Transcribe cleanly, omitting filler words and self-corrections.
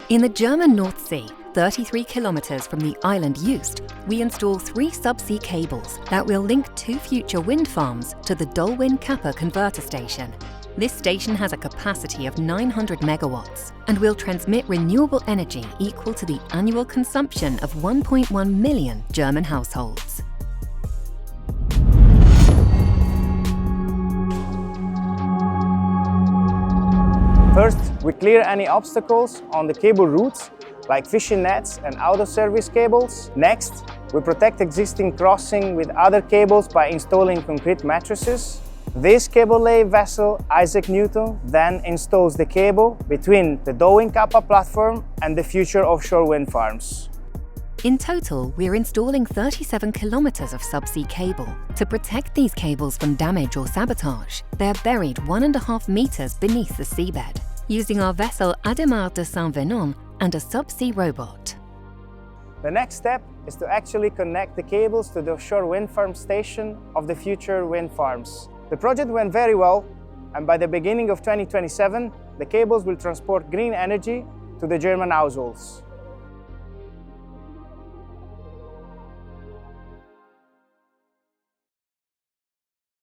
In the German North Sea, 33 kilometers from the island Juist, we install 3 subsea cables that will link 2 future wind farms to the DolWin Kappa converter station. This station has a capacity of 900 megawatts and will transmit renewable energy equal to the annual consumption of 1.1 million German households. First, we clear any obstacles on the cable routes, like fishing nets and out-of-service cables. Next, we protect existing crossing with other cables by installing concrete mattresses. This cable-lay vessel, Isaac Newton, then installs the cable between the DolWin Kappa platform and the future offshore wind farms. In total, we're installing 37 kilometers of subsea cable. To protect these cables from damage or sabotage, they're buried 1.5 meters beneath the seabed, using our vessel Ademar de Saint-Venant and a subsea robot. The next step is to actually connect the cables to the offshore wind farm station of the future wind farms. The project went very well, and by the beginning of 2027, the cables will transport green energy to the German households.